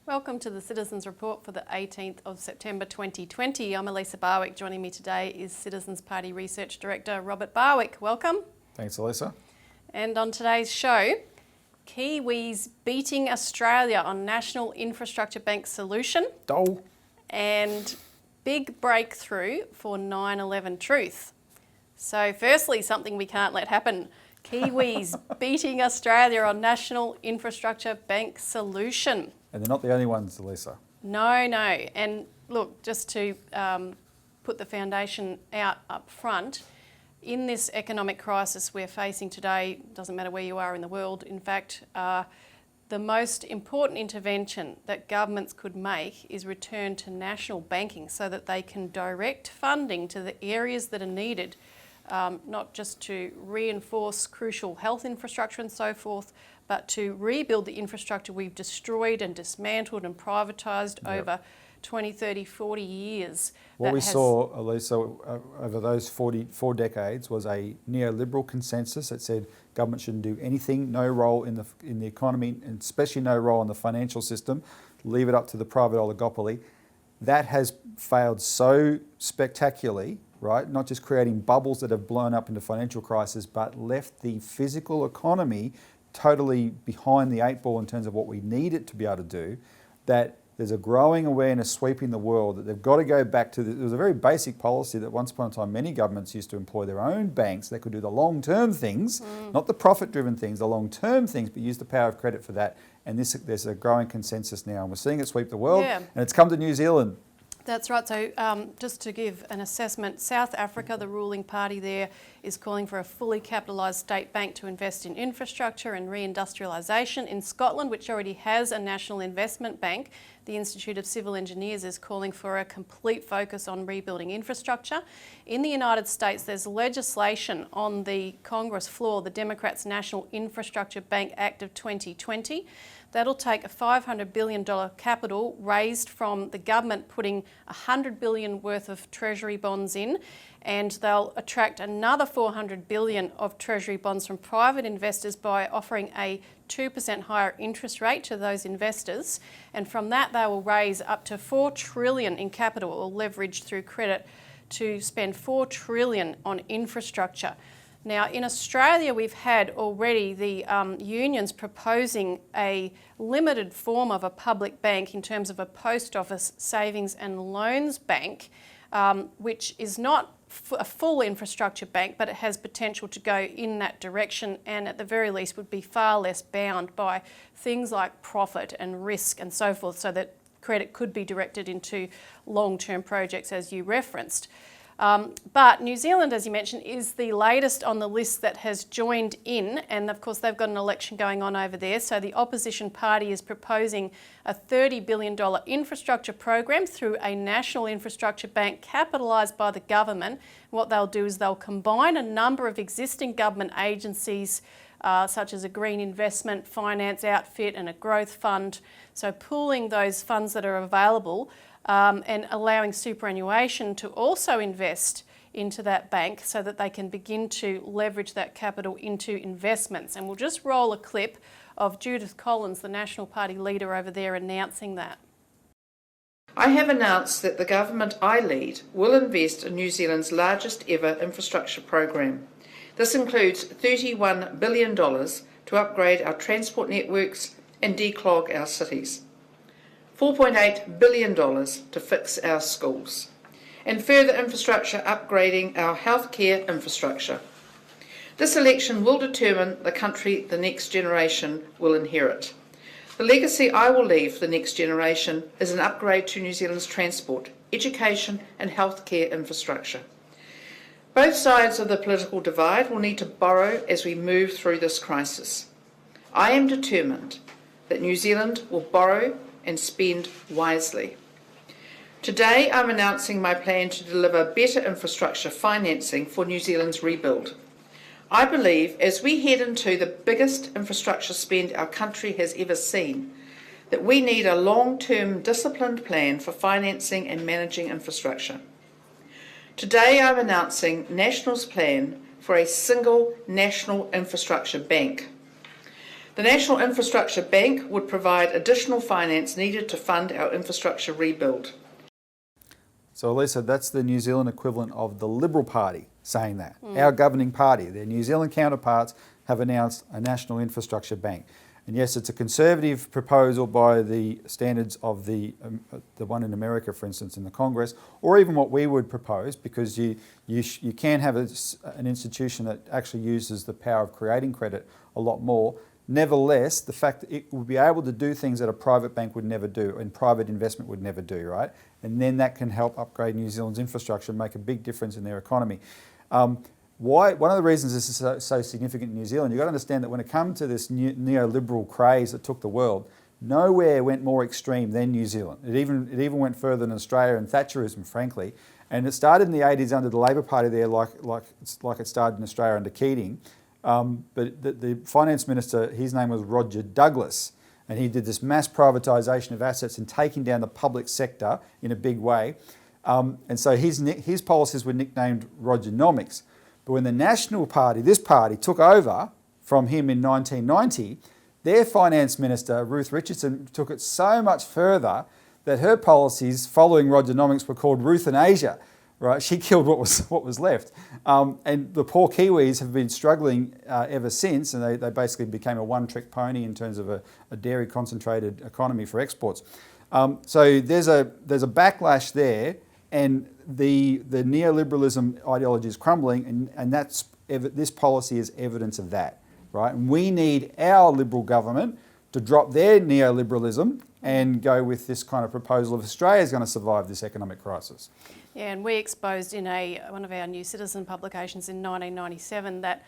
Welcome to the Citizens Report for the 18th of September 2020. I'm Elisa Barwick. Joining me today is Citizens Party Research Director Robert Barwick. Welcome. Thanks, Elisa. And on today's show, Kiwis beating Australia on National Infrastructure Bank solution. And big breakthrough for 9/11 truth. So firstly, something we can't let happen. Kiwis beating Australia on National Infrastructure Bank solution. And they're not the only ones, Elisa. No. And look, just to put the foundation out up front, in this economic crisis we're facing today, doesn't matter where you are in the world, in fact, the most important intervention that governments could make is return to national banking so that they can direct funding to the areas that are needed, not just to reinforce crucial health infrastructure and so forth, but to rebuild the infrastructure we've destroyed and dismantled and privatised over 20, 30, 40 years. What we saw, Elisa, over those 4 decades was a neoliberal consensus that said government shouldn't do anything, no role in the economy, and especially no role in the financial system, leave it up to the private oligopoly. That has failed so spectacularly, right? Not just creating bubbles that have blown up into financial crisis, but left the physical economy totally behind the 8 ball in terms of what we need it to be able to do, that there's a growing awareness sweeping the world that they've got to go back to, there was a very basic policy that once upon a time many governments used to employ their own banks that could do the long-term things, not the profit-driven things, the long-term things, but use the power of credit for that. And there's a growing consensus now, and we're seeing it sweep the world, and it's come to New Zealand. That's right. So just to give an assessment, South Africa, the ruling party there, is calling for a fully capitalised state bank to invest in infrastructure and reindustrialisation. In Scotland, which already has a national investment bank, the Institute of Civil Engineers is calling for a complete focus on rebuilding infrastructure. In the United States, there's legislation on the Congress floor, the Democrats' National Infrastructure Bank Act of 2020. That'll take a $500 billion capital raised from the government putting $100 billion worth of Treasury bonds in, and they'll attract another $400 billion of Treasury bonds from private investors by offering a 2% higher interest rate to those investors. And from that, they will raise up to $4 trillion in capital or leverage through credit to spend $4 trillion on infrastructure. Now, in Australia, we've had already the unions proposing a limited form of a public bank in terms of a post office savings and loans bank, which is not a full infrastructure bank, but it has potential to go in that direction, and at the very least would be far less bound by things like profit and risk and so forth, so that credit could be directed into long-term projects, as you referenced. But New Zealand, as you mentioned, is the latest on the list that has joined in, and of course they've got an election going on over there. So the opposition party is proposing a $30 billion infrastructure program through a national infrastructure bank capitalised by the government. What they'll do is they'll combine a number of existing government agencies such as a green investment finance outfit and a growth fund. So pooling those funds that are available and allowing superannuation to also invest into that bank so that they can begin to leverage that capital into investments. And we'll just roll a clip of Judith Collins, the National Party leader over there, announcing that. I have announced that the government I lead will invest in New Zealand's largest ever infrastructure program. This includes $31 billion to upgrade our transport networks and declog our cities, $4.8 billion to fix our schools, and further infrastructure upgrading our healthcare infrastructure. This election will determine the country the next generation will inherit. The legacy I will leave for the next generation is an upgrade to New Zealand's transport, education and healthcare infrastructure. Both sides of the political divide will need to borrow as we move through this crisis. I am determined that New Zealand will borrow and spend wisely. Today I'm announcing my plan to deliver better infrastructure financing for New Zealand's rebuild. I believe as we head into the biggest infrastructure spend our country has ever seen, that we need a long-term disciplined plan for financing and managing infrastructure. Today I'm announcing National's plan for a single national infrastructure bank. The National Infrastructure Bank would provide additional finance needed to fund our infrastructure rebuild. So Elisa, that's the New Zealand equivalent of the Liberal Party saying that. Our governing party, their New Zealand counterparts, have announced a national infrastructure bank. And yes, it's a conservative proposal by the standards of the one in America, for instance, in the Congress, or even what we would propose, because you can have an institution that actually uses the power of creating credit a lot more. Nevertheless, the fact that it will be able to do things that a private bank would never do and private investment would never do, right? And then that can help upgrade New Zealand's infrastructure and make a big difference in their economy. One of the reasons this is so significant in New Zealand, you've got to understand that when it comes to this neoliberal craze that took the world, nowhere went more extreme than New Zealand. It even went further than Australia and Thatcherism, frankly. And it started in the 80s under the Labor Party there, like it started in Australia under Keating. But the finance minister, his name was Roger Douglas, and he did this mass privatisation of assets and taking down the public sector in a big way. And so his policies were nicknamed Rogernomics. But when the National Party, this party, took over from him in 1990, their finance minister, Ruth Richardson, took it so much further that her policies following Rogernomics were called Ruthanasia. Right, she killed what was left, and the poor Kiwis have been struggling ever since, and they basically became a one-trick pony in terms of a dairy concentrated economy for exports. So there's a backlash there, and the neoliberalism ideology is crumbling, and this policy is evidence of that. Right, and we need our Liberal government to drop their neoliberalism and go with this kind of proposal if Australia is going to survive this economic crisis. Yeah, and we exposed in one of our New Citizen publications in 1997 that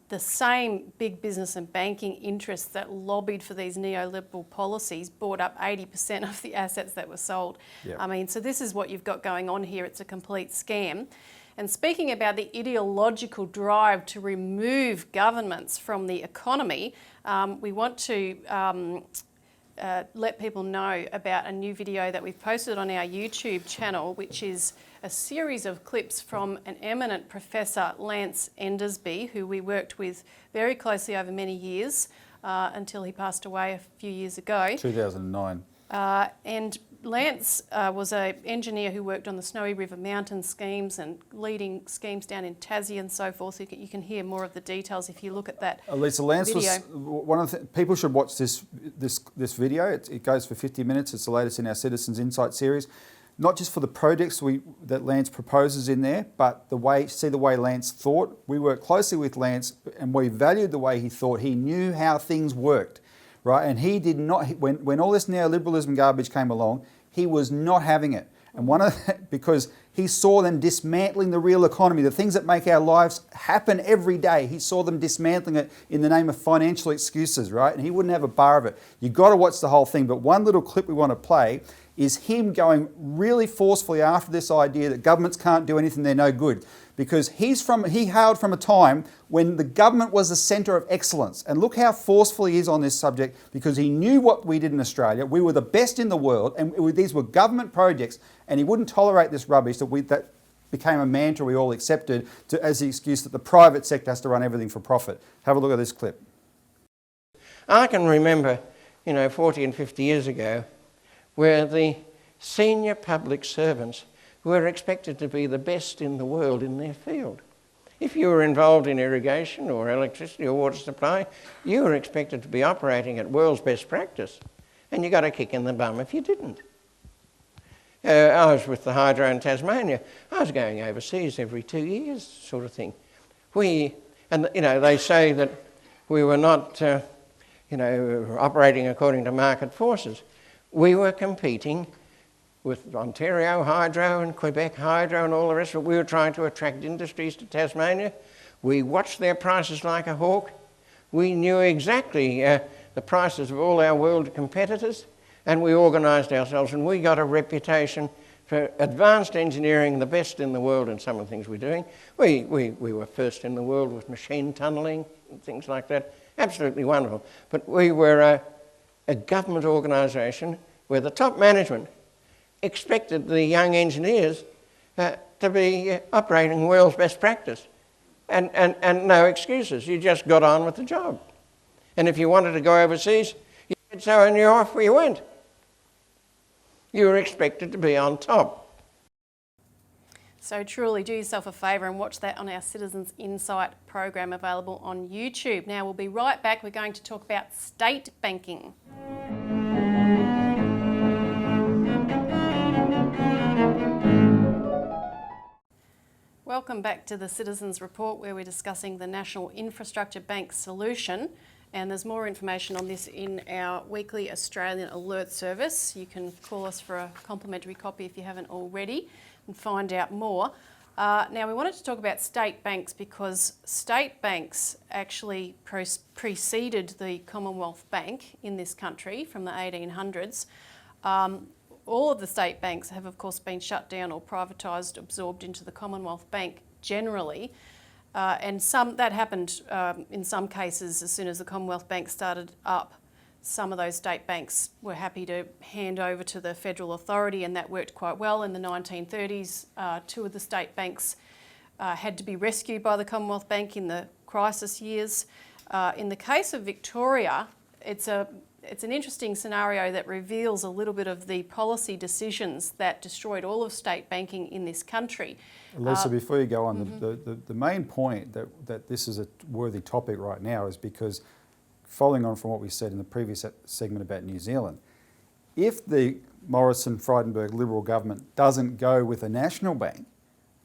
the same big business and banking interests that lobbied for these neoliberal policies bought up 80% of the assets that were sold. Yep. I mean, so this is what you've got going on here. It's a complete scam. And speaking about the ideological drive to remove governments from the economy, we want to let people know about a new video that we've posted on our YouTube channel, which is a series of clips from an eminent professor, Lance Endersby, who we worked with very closely over many years until he passed away a few years ago. 2009. And Lance was an engineer who worked on the Snowy River Mountain schemes and leading schemes down in Tassie and so forth. You can hear more of the details if you look at that Elisa, Lance video. was one of the people should watch this video. It goes for 50 minutes. It's the latest in our Citizens Insight series. Not just for the projects that Lance proposes in there, but the way Lance thought. We worked closely with Lance, and we valued the way he thought. He knew how things worked. Right, and he did not. When all this neoliberalism garbage came along, he was not having it. And because he saw them dismantling the real economy, the things that make our lives happen every day. He saw them dismantling it in the name of financial excuses, right? And he wouldn't have a bar of it. You've got to watch the whole thing. But one little clip we want to play is him going really forcefully after this idea that governments can't do anything, they're no good. Because he hailed from a time when the government was the centre of excellence. And look how forceful he is on this subject, because he knew what we did in Australia. We were the best in the world, and these were government projects, and he wouldn't tolerate this rubbish that became a mantra we all accepted as the excuse that the private sector has to run everything for profit. Have a look at this clip. I can remember, 40 and 50 years ago, where the senior public servants were expected to be the best in the world in their field. If you were involved in irrigation or electricity or water supply, you were expected to be operating at world's best practice, and you got a kick in the bum if you didn't. I was with the hydro in Tasmania. I was going overseas every 2 years, sort of thing. They say that we were not, operating according to market forces. We were competing with Ontario Hydro and Quebec Hydro and all the rest of it. We were trying to attract industries to Tasmania. We watched their prices like a hawk. We knew exactly the prices of all our world competitors, and we organised ourselves, and we got a reputation for advanced engineering, the best in the world in some of the things we're doing. We were first in the world with machine tunnelling and things like that. Absolutely wonderful. But we were a government organisation where the top management expected the young engineers to be operating world's best practice and no excuses. You just got on with the job. And if you wanted to go overseas, you did so and you're off where you went. You were expected to be on top. So truly do yourself a favour and watch that on our Citizens Insight program available on YouTube. Now we'll be right back. We're going to talk about state banking. Welcome back to the Citizens Report, where we're discussing the National Infrastructure Bank solution. And there's more information on this in our weekly Australian Alert Service. You can call us for a complimentary copy if you haven't already and find out more. Now we wanted to talk about state banks because state banks actually preceded the Commonwealth Bank in this country from the 1800s. All of the state banks have of course been shut down or privatised, absorbed into the Commonwealth Bank generally. And that happened in some cases as soon as the Commonwealth Bank started up. Some of those state banks were happy to hand over to the federal authority, and that worked quite well. In the 1930s, two of the state banks had to be rescued by the Commonwealth Bank in the crisis years. In the case of Victoria, it's an interesting scenario that reveals a little bit of the policy decisions that destroyed all of state banking in this country. Elisa, before you go on, the main point that this is a worthy topic right now is because, following on from what we said in the previous segment about New Zealand, if the Morrison-Frydenberg Liberal government doesn't go with a national bank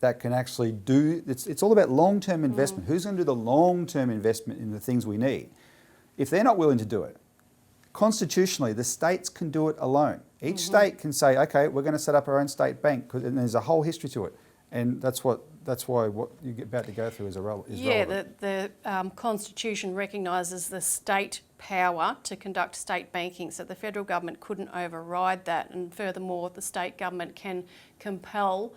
that can actually do, it's all about long-term investment. Who's going to do the long-term investment in the things we need? If they're not willing to do it, constitutionally, the states can do it alone. Each state can say, okay, we're going to set up our own state bank, and there's a whole history to it. And that's why what you're about to go through is relevant. Yeah, the Constitution recognises the state power to conduct state banking, so the federal government couldn't override that. And furthermore, the state government can compel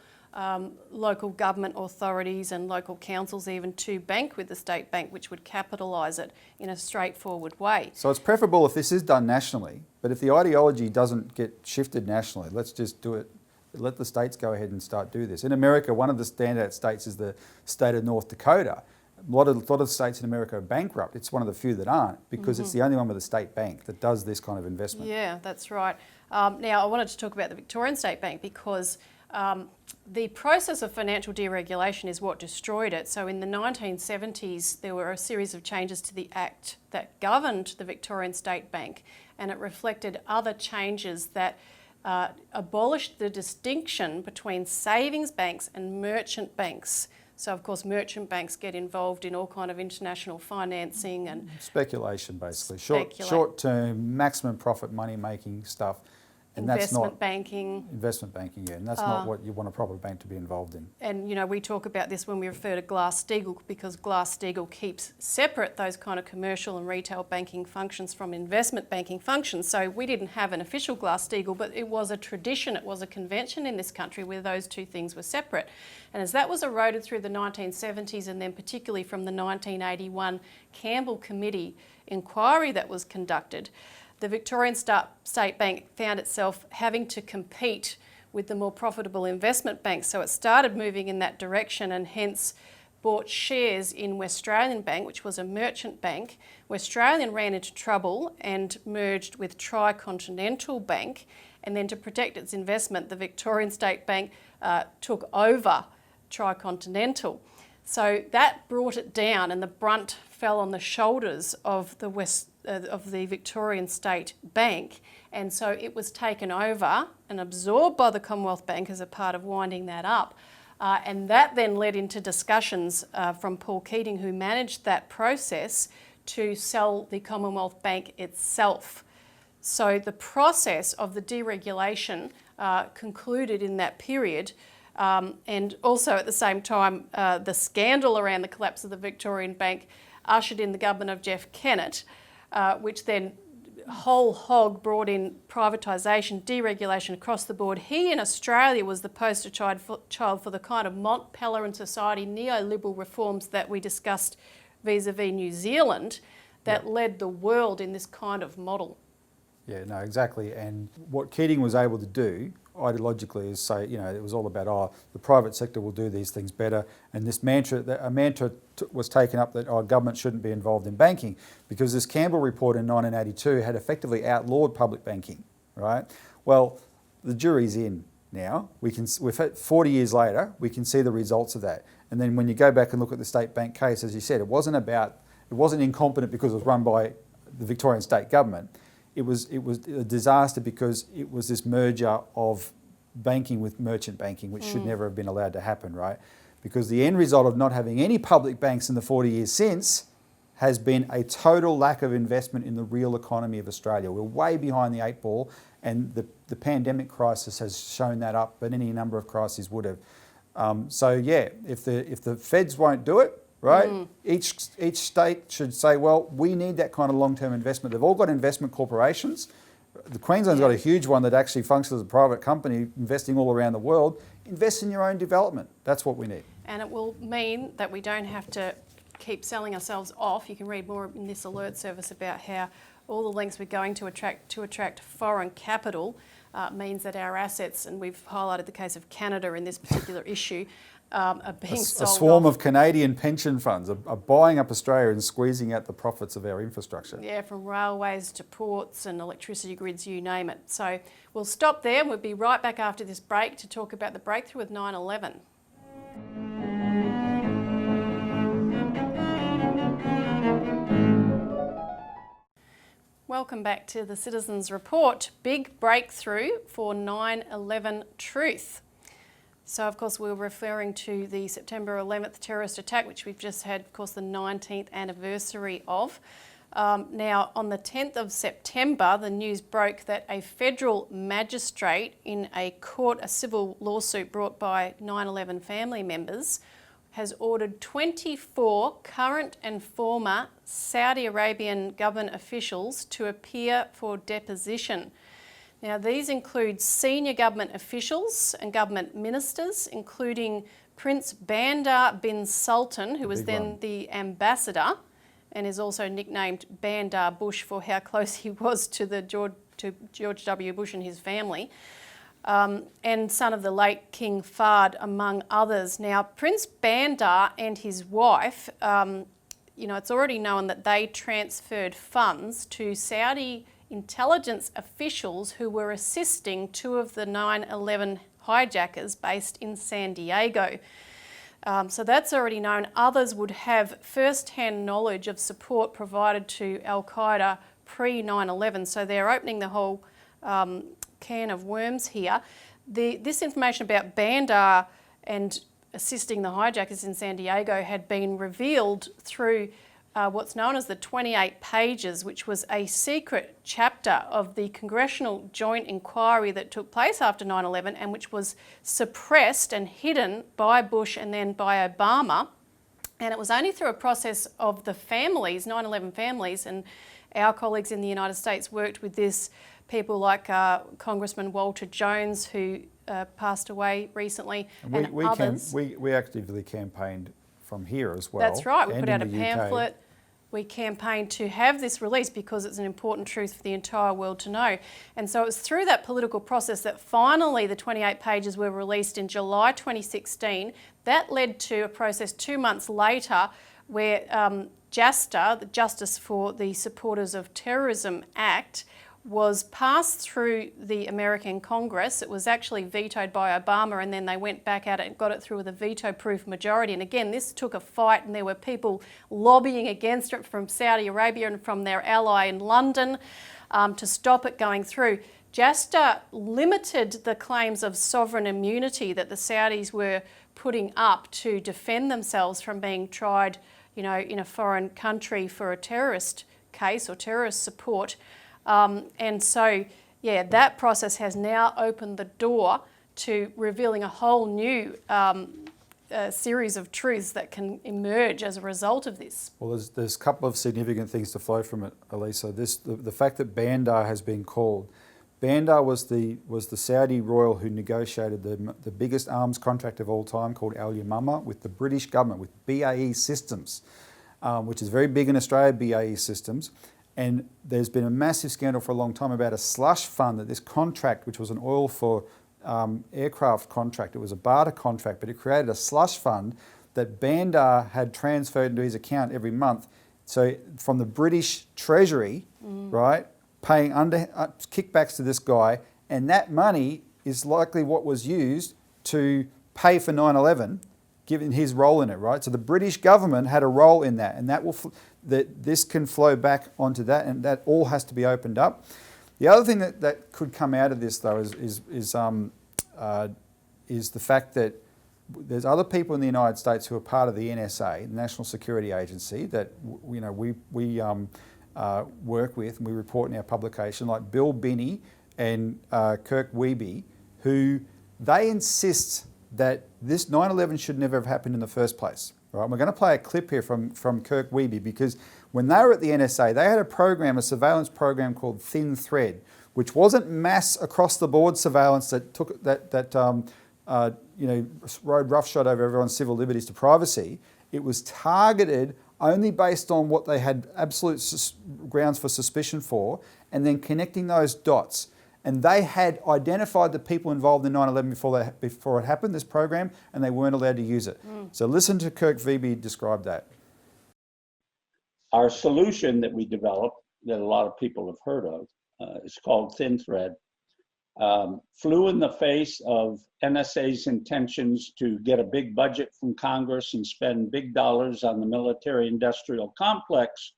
local government authorities and local councils even to bank with the state bank, which would capitalise it in a straightforward way. So it's preferable if this is done nationally, but if the ideology doesn't get shifted nationally, let's just do it. Let the states go ahead and start do this. In America, one of the standout states is the state of North Dakota. A lot of states in America are bankrupt. It's one of the few that aren't because it's the only one with a state bank that does this kind of investment. Yeah, that's right. Now, I wanted to talk about the Victorian State Bank because the process of financial deregulation is what destroyed it. So in the 1970s, there were a series of changes to the Act that governed the Victorian State Bank, and it reflected other changes that abolished the distinction between savings banks and merchant banks. So of course merchant banks get involved in all kind of international financing and speculation, basically. Short-term, maximum profit money making stuff. And investment banking. Investment banking, yeah, and that's not what you want a proper bank to be involved in. And you know, we talk about this when we refer to Glass-Steagall because Glass-Steagall keeps separate those kind of commercial and retail banking functions from investment banking functions. So we didn't have an official Glass-Steagall, but it was a tradition, it was a convention in this country where those two things were separate. And as that was eroded through the 1970s and then particularly from the 1981 Campbell Committee inquiry that was conducted, the Victorian State Bank found itself having to compete with the more profitable investment banks. So it started moving in that direction and hence bought shares in Westralian Bank, which was a merchant bank. Westralian ran into trouble and merged with Tricontinental Bank. And then to protect its investment, the Victorian State Bank took over Tricontinental. So that brought it down and the brunt fell on the shoulders of the Victorian State Bank, and so it was taken over and absorbed by the Commonwealth Bank as a part of winding that up. And that then led into discussions from Paul Keating, who managed that process, to sell the Commonwealth Bank itself. So the process of the deregulation concluded in that period. And also at the same time, the scandal around the collapse of the Victorian Bank ushered in the government of Jeff Kennett, which then whole hog brought in privatisation, deregulation across the board. He in Australia was the poster child for the kind of Mont Pelerin Society neoliberal reforms that we discussed vis-a-vis New Zealand that led the world in this kind of model. Yeah, no, exactly. And what Keating was able to do ideologically is say, it was all about, the private sector will do these things better. And this a mantra was taken up that government shouldn't be involved in banking, because this Campbell report in 1982 had effectively outlawed public banking, right? Well, the jury's in now. We've had 40 years later, we can see the results of that. And then when you go back and look at the state bank case, as you said, it wasn't incompetent because it was run by the Victorian state government. It was a disaster because it was this merger of banking with merchant banking, which should never have been allowed to happen, right? Because the end result of not having any public banks in the 40 years since has been a total lack of investment in the real economy of Australia. We're way behind the 8 ball, and the pandemic crisis has shown that up, but any number of crises would have. If the feds won't do it, right? Each state should say, well, we need that kind of long-term investment. They've all got investment corporations. The Queensland's got a huge one that actually functions as a private company, investing all around the world. Invest in your own development. That's what we need. And it will mean that we don't have to keep selling ourselves off. You can read more in this alert service about how all the lengths we're going to attract foreign capital means that our assets, and we've highlighted the case of Canada in this particular issue, are being sold off. A swarm of Canadian pension funds are buying up Australia and squeezing out the profits of our infrastructure. Yeah, from railways to ports and electricity grids, you name it. So we'll stop there. We'll be right back after this break to talk about the breakthrough with 9/11. Welcome back to the Citizens Report. Big breakthrough for 9/11 truth. So, of course, we're referring to the September 11th terrorist attack, which we've just had, of course, the 19th anniversary of. Now, on the 10th of September, the news broke that a federal magistrate in a civil lawsuit brought by 9/11 family members, has ordered 24 current and former Saudi Arabian government officials to appear for deposition. Now, these include senior government officials and government ministers, including Prince Bandar bin Sultan, who was then the ambassador and is also nicknamed Bandar Bush for how close he was to George W. Bush and his family, and son of the late King Fahd, among others. Now, Prince Bandar and his wife, it's already known that they transferred funds to Saudi intelligence officials who were assisting two of the 9/11 hijackers based in San Diego. So that's already known. Others would have first-hand knowledge of support provided to Al-Qaeda pre-9/11. So they're opening the whole can of worms here. This information about Bandar and assisting the hijackers in San Diego had been revealed through what's known as the 28 pages, which was a secret chapter of the Congressional Joint Inquiry that took place after 9/11 and which was suppressed and hidden by Bush and then by Obama. And it was only through a process of the families, 9/11 families, and our colleagues in the United States worked with this, people like Congressman Walter Jones, who passed away recently, and others. We actively campaigned from here as well. That's right. We put out a UK. pamphlet. We campaigned to have this released because it's an important truth for the entire world to know. And so it was through that political process that finally the 28 pages were released in July 2016. That led to a process 2 months later where JASTA, the Justice for the Supporters of Terrorism Act, was passed through the American Congress. It was actually vetoed by Obama, and then they went back at it and got it through with a veto-proof majority. And again, this took a fight, and there were people lobbying against it from Saudi Arabia and from their ally in London to stop it going through. JASTA limited the claims of sovereign immunity that the Saudis were putting up to defend themselves from being tried, in a foreign country for a terrorist case or terrorist support. And so, that process has now opened the door to revealing a whole new series of truths that can emerge as a result of this. Well, there's a couple of significant things to flow from it, Elisa. The fact that Bandar has been called. Bandar was the Saudi royal who negotiated the biggest arms contract of all time, called Al Yamama, with the British government, with BAE Systems, which is very big in Australia, BAE Systems. And there's been a massive scandal for a long time about a slush fund that this contract, which was an oil for aircraft contract. It was a barter contract, but it created a slush fund that Bandar had transferred into his account every month. So from the British Treasury, right, paying kickbacks to this guy, and that money is likely what was used to pay for 9/11, given his role in it, right? So the British government had a role in that, and this can flow back onto that, and that all has to be opened up. The other thing that could come out of this, though, is the fact that there's other people in the United States who are part of the NSA, the National Security Agency, that we work with and we report in our publication, like Bill Binney and Kirk Wiebe, who they insist that this 9/11 should never have happened in the first place. Right? We're going to play a clip here from Kirk Wiebe, because when they were at the NSA, they had a surveillance program called Thin Thread, which wasn't mass across the board surveillance that rode roughshod over everyone's civil liberties to privacy. It was targeted only based on what they had absolute grounds for suspicion for, and then connecting those dots. And they had identified the people involved in 9/11 before it happened, this program, and they weren't allowed to use it. So listen to Kirk Wiebe describe that. Our solution that we developed, that a lot of people have heard of, is called Thin Thread, flew in the face of NSA's intentions to get a big budget from Congress and spend big dollars on the military-industrial complex.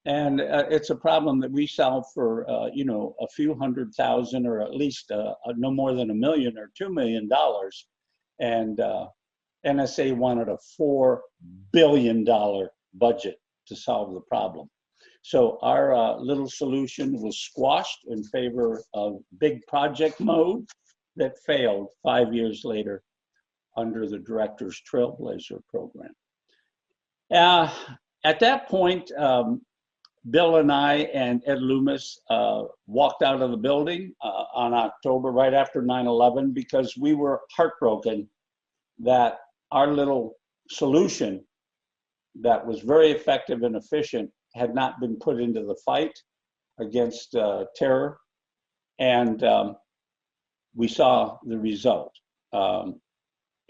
And it's a problem that we solve for, a few $100,000, or at least no more than $1 million or $2 million. And NSA wanted a $4 billion budget to solve the problem. So our little solution was squashed in favor of big project mode that failed 5 years later under the director's Trailblazer program. At that point, Bill and I and Ed Loomis walked out of the building on October, right after 9/11, because we were heartbroken that our little solution that was very effective and efficient had not been put into the fight against terror. And we saw the result. Am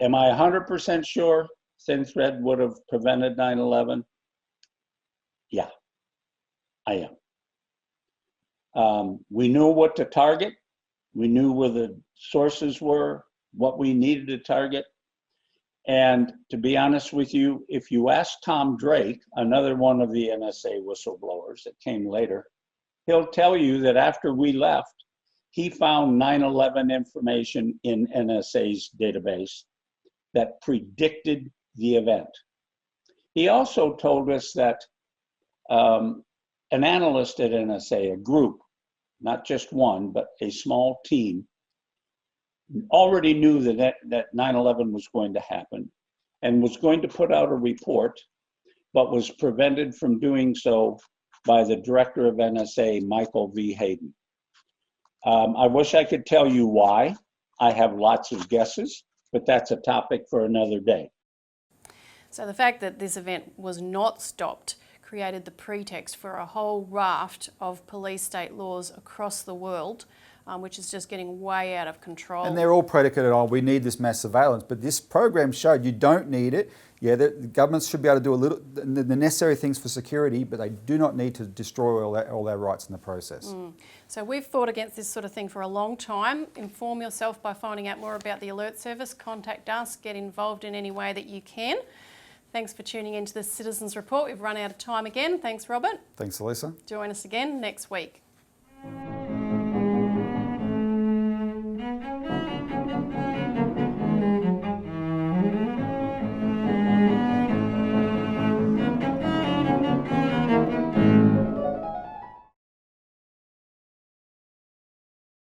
I 100% sure Thin Thread would have prevented 9/11? Yeah, I am. We knew what to target. We knew where the sources were, what we needed to target. And to be honest with you, if you ask Tom Drake, another one of the NSA whistleblowers that came later, he'll tell you that after we left, he found 9/11 information in NSA's database that predicted the event. He also told us that an analyst at NSA, a group, not just one, but a small team, already knew that 9/11 was going to happen and was going to put out a report, but was prevented from doing so by the director of NSA, Michael V. Hayden. I wish I could tell you why. I have lots of guesses, but that's a topic for another day. So the fact that this event was not stopped created the pretext for a whole raft of police state laws across the world, which is just getting way out of control. And they're all predicated on, we need this mass surveillance, but this program showed you don't need it. Yeah, the governments should be able to do the necessary things for security, but they do not need to destroy all their rights in the process. So we've fought against this sort of thing for a long time. Inform yourself by finding out more about the Alert Service. Contact us, get involved in any way that you can. Thanks for tuning into the Citizens Report. We've run out of time again. Thanks, Robert. Thanks, Elisa. Join us again next week.